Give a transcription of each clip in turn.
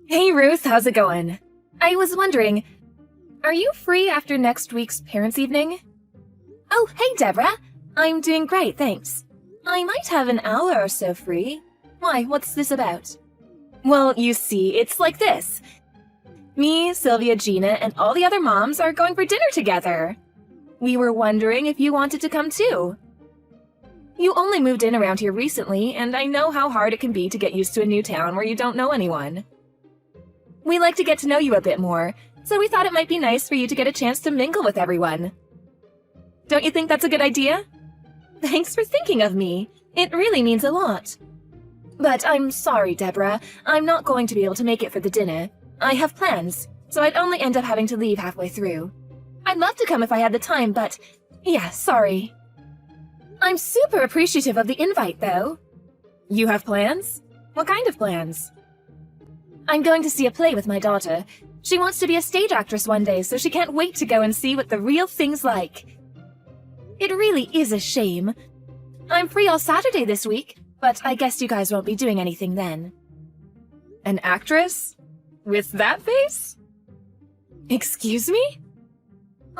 Hey Ruth, how's it going? I was wondering, are you free after next week's parents' evening? Oh, hey Deborah. I'm doing great, thanks. I might have an hour or so free. Why, what's this about? Well, you see, it's like this. Me, Sylvia, Gina, and all the other moms are going for dinner together. We were wondering if you wanted to come too. You only moved in around here recently, and I know how hard it can be to get used to a new town where you don't know anyone. We like to get to know you a bit more, so we thought it might be nice for you to get a chance to mingle with everyone. Don't you think that's a good idea? Thanks for thinking of me. It really means a lot. But I'm sorry, Deborah. I'm not going to be able to make it for the dinner. I have plans, so I'd only end up having to leave halfway through. I'd love to come if I had the time, but yeah, sorry. I'm super appreciative of the invite, though. You have plans? What kind of plans? I'm going to see a play with my daughter. She wants to be a stage actress one day, so she can't wait to go and see what the real thing's like. It really is a shame. I'm free all Saturday this week, but I guess you guys won't be doing anything then. An actress? With that face? Excuse me?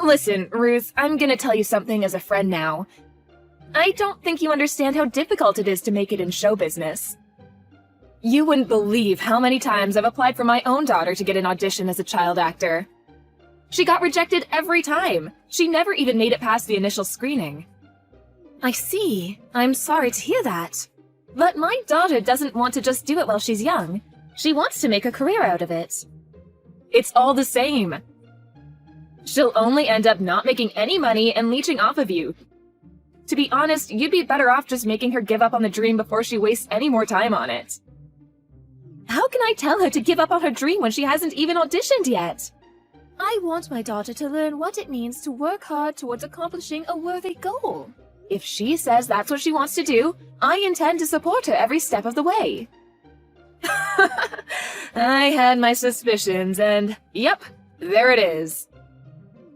Listen, Ruth, I'm gonna tell you something as a friend now. I don't think you understand how difficult it is to make it in show business. You wouldn't believe how many times I've applied for my own daughter to get an audition as a child actor. She got rejected every time. She never even made it past the initial screening. I see. I'm sorry to hear that. But my daughter doesn't want to just do it while she's young. She wants to make a career out of it. It's all the same. She'll only end up not making any money and leeching off of you. To be honest, you'd be better off just making her give up on the dream before she wastes any more time on it. How can I tell her to give up on her dream when she hasn't even auditioned yet? I want my daughter to learn what it means to work hard towards accomplishing a worthy goal. If she says that's what she wants to do, I intend to support her every step of the way. I had my suspicions, and yep, there it is.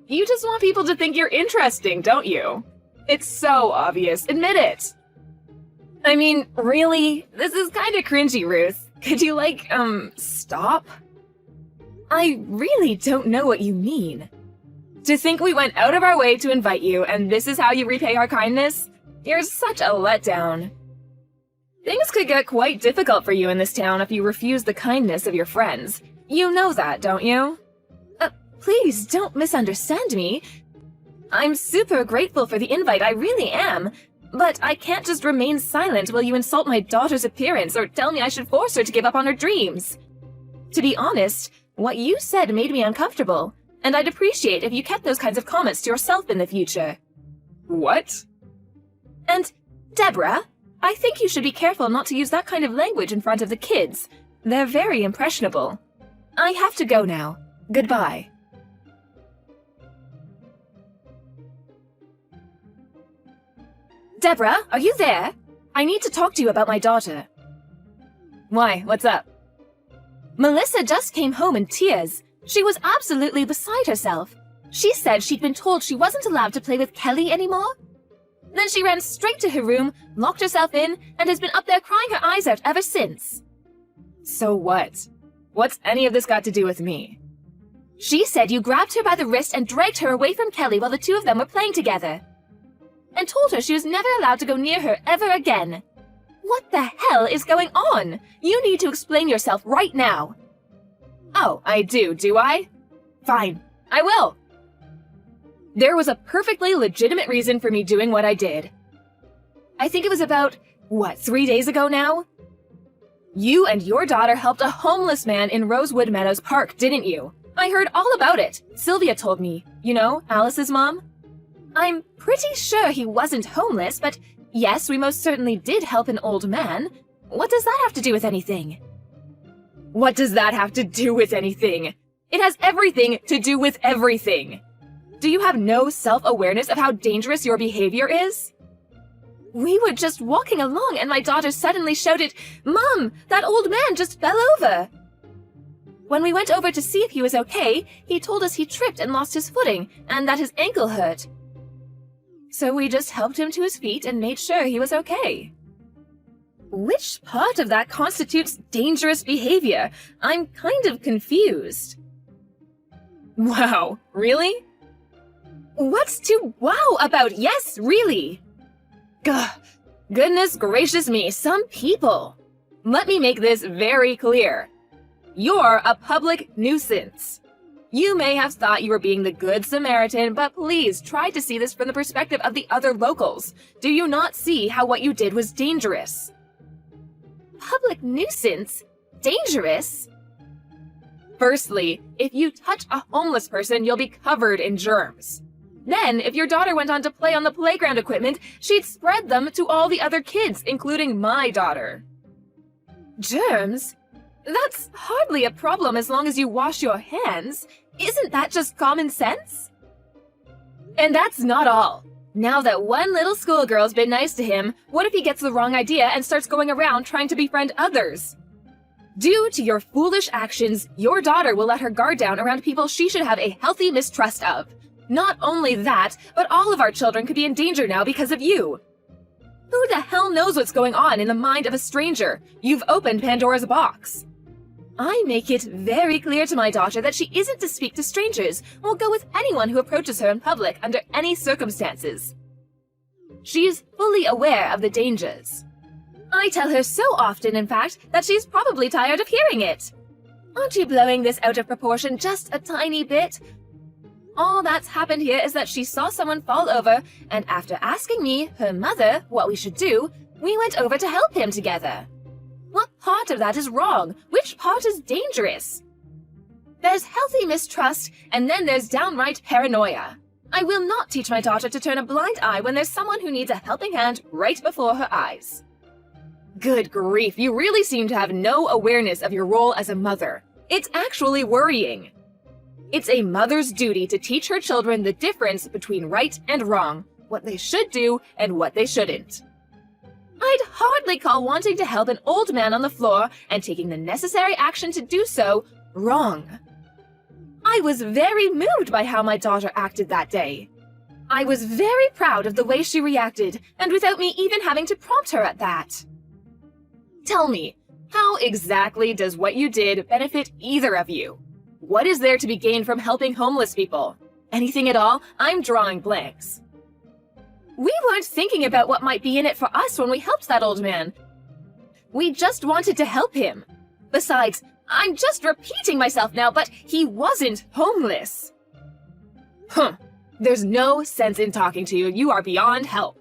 You just want people to think you're interesting, don't you? It's so obvious, admit it. I mean, really? This is kinda cringy, Ruth. Could you, stop? I really don't know what you mean. To think we went out of our way to invite you, and this is how you repay our kindness? You're such a letdown. Things could get quite difficult for you in this town if you refuse the kindness of your friends. You know that, don't you? Please don't misunderstand me. I'm super grateful for the invite, I really am. But I can't just remain silent while you insult my daughter's appearance or tell me I should force her to give up on her dreams. To be honest, what you said made me uncomfortable, and I'd appreciate if you kept those kinds of comments to yourself in the future. What? And, Deborah, I think you should be careful not to use that kind of language in front of the kids. They're very impressionable. I have to go now. Goodbye. Deborah, are you there? I need to talk to you about my daughter. Why? What's up? Melissa just came home in tears. She was absolutely beside herself. She said she'd been told she wasn't allowed to play with Kelly anymore. Then she ran straight to her room, locked herself in, and has been up there crying her eyes out ever since. So what? What's any of this got to do with me? She said you grabbed her by the wrist and dragged her away from Kelly while the two of them were playing together. And told her she was never allowed to go near her ever again. What the hell is going on? You need to explain yourself right now. Oh, I do I? Fine, I will. There was a perfectly legitimate reason for me doing what I did. I think it was about, 3 days ago now? You and your daughter helped a homeless man in Rosewood Meadows Park, didn't you? I heard all about it. Sylvia told me. You know, Alice's mom? I'm pretty sure he wasn't homeless, but yes, we most certainly did help an old man. What does that have to do with anything? What does that have to do with anything? It has everything to do with everything. Do you have no self-awareness of how dangerous your behavior is? We were just walking along and my daughter suddenly shouted, "Mom, that old man just fell over." When we went over to see if he was okay, he told us he tripped and lost his footing and that his ankle hurt. So we just helped him to his feet and made sure he was okay. Which part of that constitutes dangerous behavior? I'm kind of confused. Wow, really? What's to wow about? Yes, really? Gah, goodness gracious me, some people. Let me make this very clear. You're a public nuisance. You may have thought you were being the good Samaritan, but please try to see this from the perspective of the other locals. Do you not see how what you did was dangerous? Public nuisance? Dangerous? Firstly, if you touch a homeless person, you'll be covered in germs. Then, if your daughter went on to play on the playground equipment, she'd spread them to all the other kids, including my daughter. Germs? That's hardly a problem as long as you wash your hands. Isn't that just common sense? And that's not all. Now that one little schoolgirl's been nice to him, what if he gets the wrong idea and starts going around trying to befriend others? Due to your foolish actions, your daughter will let her guard down around people she should have a healthy mistrust of. Not only that, but all of our children could be in danger now because of you. Who the hell knows what's going on in the mind of a stranger? You've opened Pandora's box. I make it very clear to my daughter that she isn't to speak to strangers or go with anyone who approaches her in public under any circumstances. She's fully aware of the dangers. I tell her so often, in fact, that she's probably tired of hearing it. Aren't you blowing this out of proportion just a tiny bit? All that's happened here is that she saw someone fall over, and after asking me, her mother, what we should do, we went over to help him together. What part of that is wrong? Which part is dangerous? There's healthy mistrust, and then there's downright paranoia. I will not teach my daughter to turn a blind eye when there's someone who needs a helping hand right before her eyes. Good grief, you really seem to have no awareness of your role as a mother. It's actually worrying. It's a mother's duty to teach her children the difference between right and wrong, what they should do and what they shouldn't. I'd hardly call wanting to help an old man on the floor and taking the necessary action to do so wrong. I was very moved by how my daughter acted that day. I was very proud of the way she reacted, and without me even having to prompt her at that. Tell me, how exactly does what you did benefit either of you? What is there to be gained from helping homeless people? Anything at all? I'm drawing blanks. We weren't thinking about what might be in it for us when we helped that old man. We just wanted to help him. Besides, I'm just repeating myself now, but he wasn't homeless. There's no sense in talking to you. You are beyond help.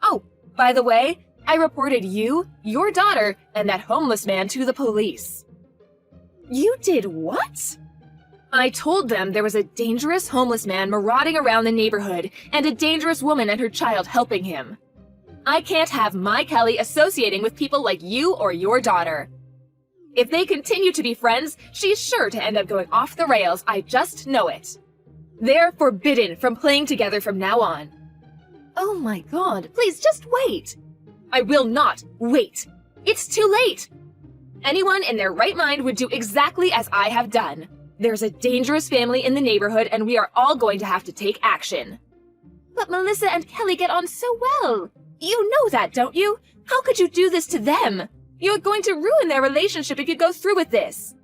Oh, by the way, I reported you, your daughter, and that homeless man to the police. You did what? I told them there was a dangerous homeless man marauding around the neighborhood and a dangerous woman and her child helping him. I can't have my Kelly associating with people like you or your daughter. If they continue to be friends, she's sure to end up going off the rails. I just know it. They're forbidden from playing together from now on. Oh my God, please just wait. I will not wait. It's too late. Anyone in their right mind would do exactly as I have done. There's a dangerous family in the neighborhood, and we are all going to have to take action. But Melissa and Kelly get on so well. You know that, don't you? How could you do this to them? You're going to ruin their relationship if you go through with this.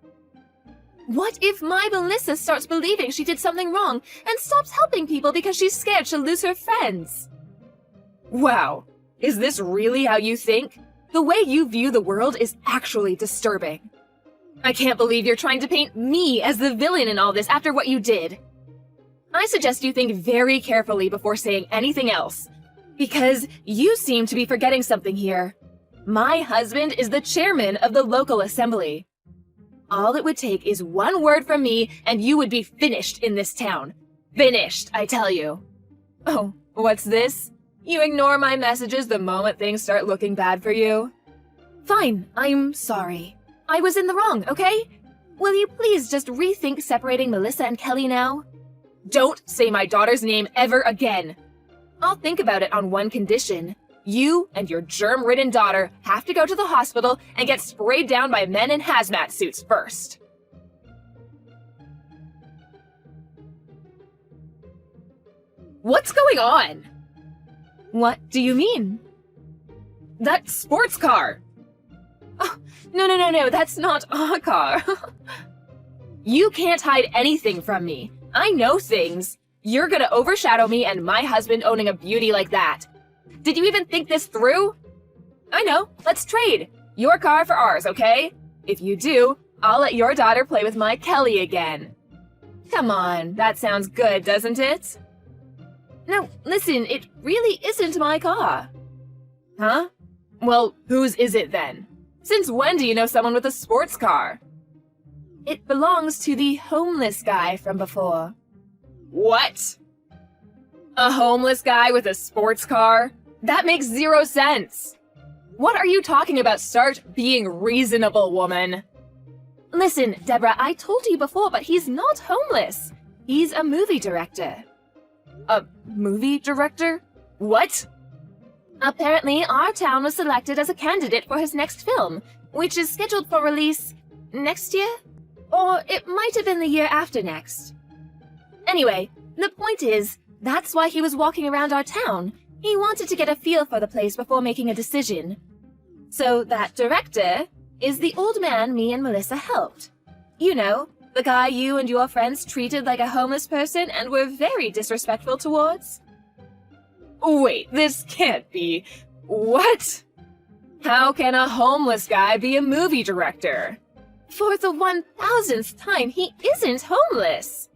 What if my Melissa starts believing she did something wrong and stops helping people because she's scared she'll lose her friends? Wow, is this really how you think? The way you view the world is actually disturbing. I can't believe you're trying to paint me as the villain in all this after what you did. I suggest you think very carefully before saying anything else, because you seem to be forgetting something here. My husband is the chairman of the local assembly. All it would take is one word from me and you would be finished in this town. Finished, I tell you. Oh, what's this? You ignore my messages the moment things start looking bad for you? Fine, I'm sorry. I was in the wrong, okay? Will you please just rethink separating Melissa and Kelly now? Don't say my daughter's name ever again. I'll think about it on one condition. You and your germ-ridden daughter have to go to the hospital and get sprayed down by men in hazmat suits first. What's going on? What do you mean? That sports car! No, that's not our car. You can't hide anything from me. I know things. You're gonna overshadow me and my husband owning a beauty like that. Did you even think this through? I know, let's trade. Your car for ours, okay? If you do, I'll let your daughter play with my Kelly again. Come on, that sounds good, doesn't it? No, listen, it really isn't my car. Huh? Well, whose is it then? Since when do you know someone with a sports car? It belongs to the homeless guy from before. What? A homeless guy with a sports car? That makes zero sense. What are you talking about? Start being reasonable, woman. Listen, Deborah, I told you before, but he's not homeless. He's a movie director. A movie director? What? Apparently, our town was selected as a candidate for his next film, which is scheduled for release next year? Or it might have been the year after next. Anyway, the point is, that's why he was walking around our town. He wanted to get a feel for the place before making a decision. So that director is the old man me and Melissa helped. You know, the guy you and your friends treated like a homeless person and were very disrespectful towards. Wait, this can't be. What? How can a homeless guy be a movie director? For the 1000th time, he isn't homeless.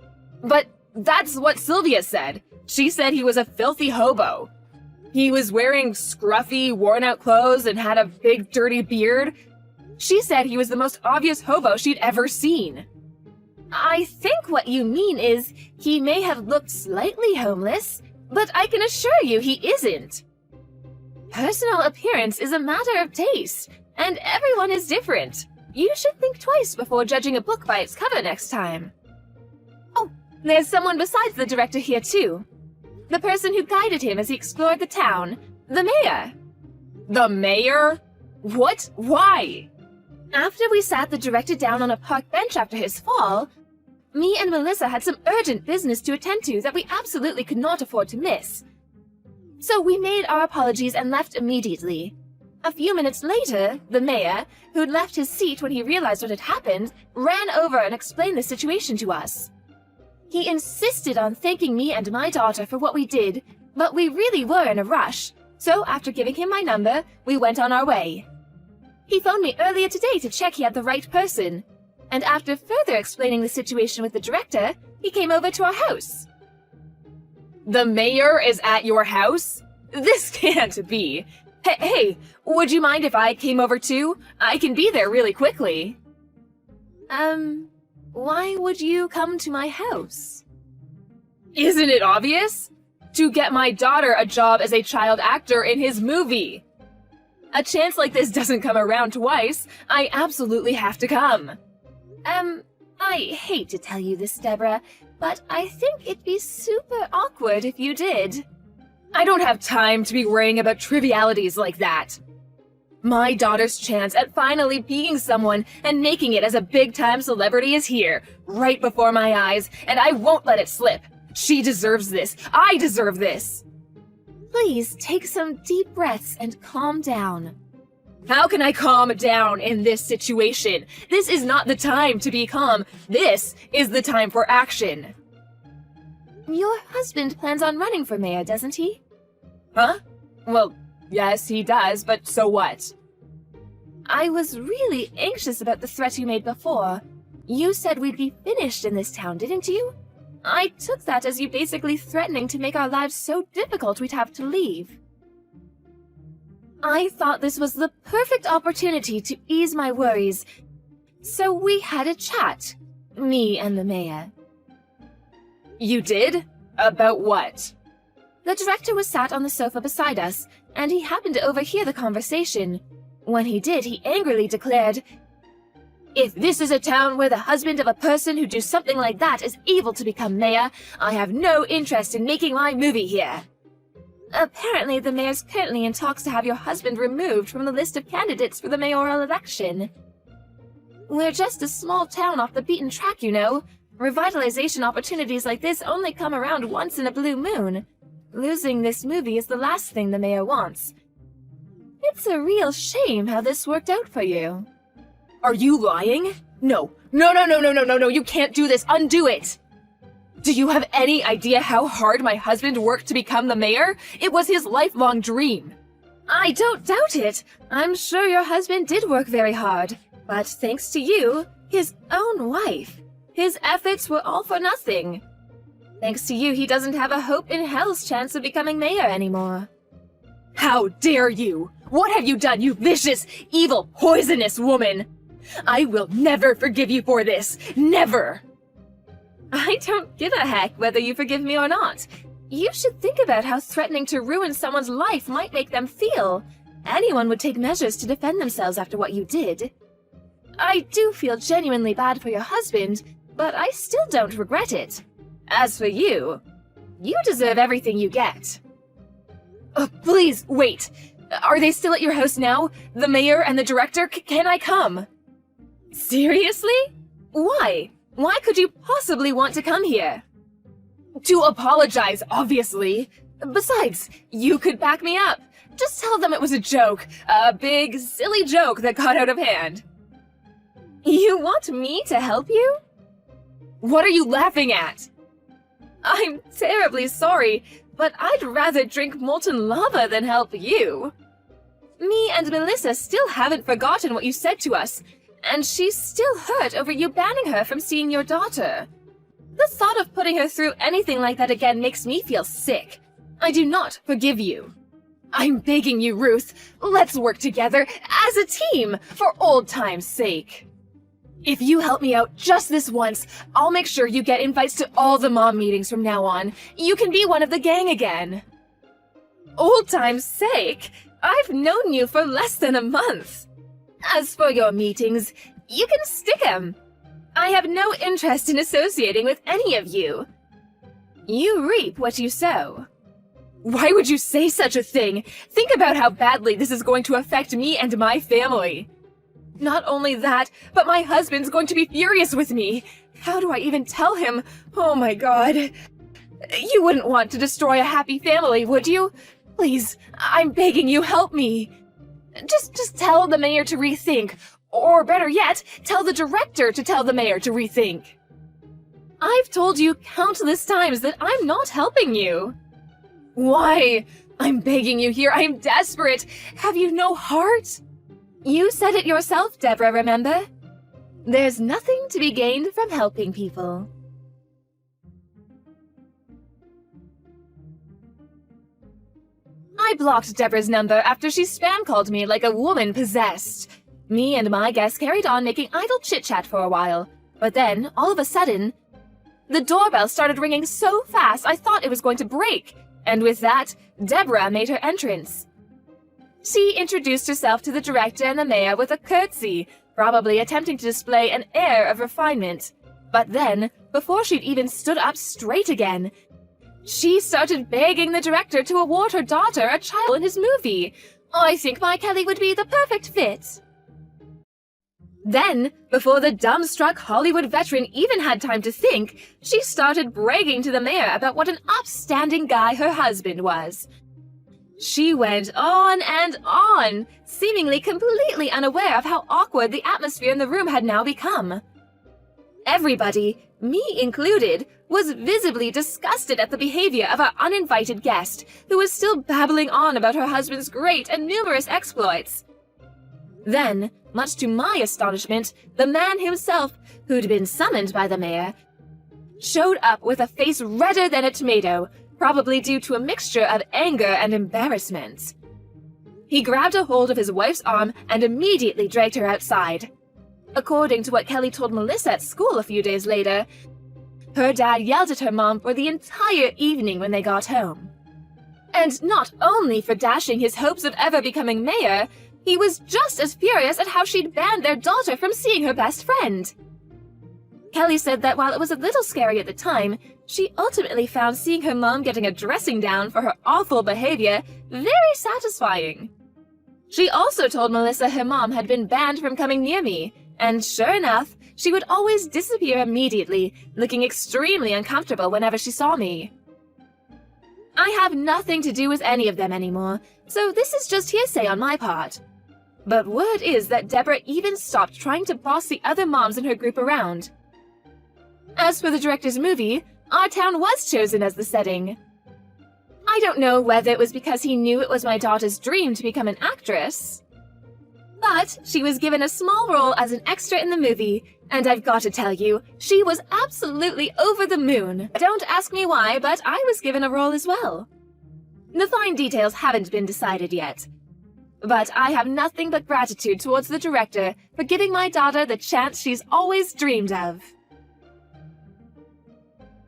But that's what Sylvia said. She said he was a filthy hobo. He was wearing scruffy, worn-out clothes and had a big, dirty beard. She said he was the most obvious hobo she'd ever seen. I think what you mean is he may have looked slightly homeless, but I can assure you he isn't. Personal appearance is a matter of taste, and everyone is different. You should think twice before judging a book by its cover next time. Oh, there's someone besides the director here too. The person who guided him as he explored the town, the mayor. The mayor? What? Why? After we sat the director down on a park bench after his fall, me and Melissa had some urgent business to attend to that we absolutely could not afford to miss. So we made our apologies and left immediately. A few minutes later, the mayor, who'd left his seat when he realized what had happened, ran over and explained the situation to us. He insisted on thanking me and my daughter for what we did, but we really were in a rush, so after giving him my number, we went on our way. He phoned me earlier today to check he had the right person, and after further explaining the situation with the director, he came over to our house. The mayor is at your house? This can't be. Hey, would you mind if I came over too? I can be there really quickly. Why would you come to my house? Isn't it obvious? To get my daughter a job as a child actor in his movie. A chance like this doesn't come around twice. I absolutely have to come. I hate to tell you this, Deborah, but I think it'd be super awkward if you did. I don't have time to be worrying about trivialities like that. My daughter's chance at finally being someone and making it as a big-time celebrity is here, right before my eyes, and I won't let it slip. She deserves this. I deserve this. Please take some deep breaths and calm down. How can I calm down in this situation? This is not the time to be calm. This is the time for action. Your husband plans on running for mayor, doesn't he? Huh? Well, yes, he does, but so what? I was really anxious about the threat you made before. You said we'd be finished in this town, didn't you? I took that as you basically threatening to make our lives so difficult we'd have to leave. I thought this was the perfect opportunity to ease my worries, so we had a chat, me and the mayor. You did? About what? The director was sat on the sofa beside us, and he happened to overhear the conversation. When he did, he angrily declared, "If this is a town where the husband of a person who do something like that is able to become mayor, I have no interest in making my movie here." Apparently, the mayor's currently in talks to have your husband removed from the list of candidates for the mayoral election. We're just a small town off the beaten track, you know. Revitalization opportunities like this only come around once in a blue moon. Losing this movie is the last thing the mayor wants. It's a real shame how this worked out for you. Are you lying? No, you can't do this. Undo it. Do you have any idea how hard my husband worked to become the mayor? It was his lifelong dream. I don't doubt it. I'm sure your husband did work very hard. But thanks to you, his own wife, his efforts were all for nothing. Thanks to you, he doesn't have a hope in hell's chance of becoming mayor anymore. How dare you! What have you done, you vicious, evil, poisonous woman? I will never forgive you for this. Never! I don't give a heck whether you forgive me or not. You should think about how threatening to ruin someone's life might make them feel. Anyone would take measures to defend themselves after what you did. I do feel genuinely bad for your husband, but I still don't regret it. As for you, you deserve everything you get. Please, wait. Are they still at your house now? The mayor and the director? Can I come? Seriously? Why? Why could you possibly want to come here? To apologize, obviously. Besides, you could back me up. Just tell them it was a joke. A big, silly joke that got out of hand. You want me to help you? What are you laughing at? I'm terribly sorry, but I'd rather drink molten lava than help you. Me and Melissa still haven't forgotten what you said to us, and she's still hurt over you banning her from seeing your daughter. The thought of putting her through anything like that again makes me feel sick. I do not forgive you. I'm begging you, Ruth, let's work together as a team for old time's sake. If you help me out just this once, I'll make sure you get invites to all the mom meetings from now on. You can be one of the gang again. Old time's sake? I've known you for less than a month. As for your meetings, you can stick 'em. I have no interest in associating with any of you. You reap what you sow. Why would you say such a thing? Think about how badly this is going to affect me and my family. Not only that, but my husband's going to be furious with me. How do I even tell him? Oh my god. You wouldn't want to destroy a happy family, would you? Please, I'm begging you, help me. Just tell the mayor to rethink. Or better yet, tell the director to tell the mayor to rethink. I've told you countless times that I'm not helping you. Why? I'm begging you here. I'm desperate. Have you no heart? You said it yourself, Deborah, remember? There's nothing to be gained from helping people. I blocked Deborah's number after she spam called me like a woman possessed. Me and my guests carried on making idle chit-chat for a while, but then, all of a sudden, the doorbell started ringing so fast I thought it was going to break, and with that, Deborah made her entrance. She introduced herself to the director and the mayor with a curtsy, probably attempting to display an air of refinement. But then, before she'd even stood up straight again, she started begging the director to award her daughter a child in his movie. I think my Kelly would be the perfect fit. Then, before the dumbstruck Hollywood veteran even had time to think, she started bragging to the mayor about what an upstanding guy her husband was. She went on and on, seemingly completely unaware of how awkward the atmosphere in the room had now become. Everybody, me included, was visibly disgusted at the behavior of our uninvited guest, who was still babbling on about her husband's great and numerous exploits. Then, much to my astonishment, the man himself, who'd been summoned by the mayor, showed up with a face redder than a tomato, probably due to a mixture of anger and embarrassment. He grabbed a hold of his wife's arm and immediately dragged her outside. According to what Kelly told Melissa at school a few days later, her dad yelled at her mom for the entire evening when they got home. And not only for dashing his hopes of ever becoming mayor, he was just as furious at how she'd banned their daughter from seeing her best friend. Kelly said that while it was a little scary at the time, she ultimately found seeing her mom getting a dressing down for her awful behavior very satisfying. She also told Melissa her mom had been banned from coming near me, and sure enough, she would always disappear immediately, looking extremely uncomfortable whenever she saw me. I have nothing to do with any of them anymore, so this is just hearsay on my part. But word is that Deborah even stopped trying to boss the other moms in her group around. As for the director's movie, our town was chosen as the setting. I don't know whether it was because he knew it was my daughter's dream to become an actress, but she was given a small role as an extra in the movie, and I've got to tell you, she was absolutely over the moon. Don't ask me why, but I was given a role as well. The fine details haven't been decided yet, but I have nothing but gratitude towards the director for giving my daughter the chance she's always dreamed of.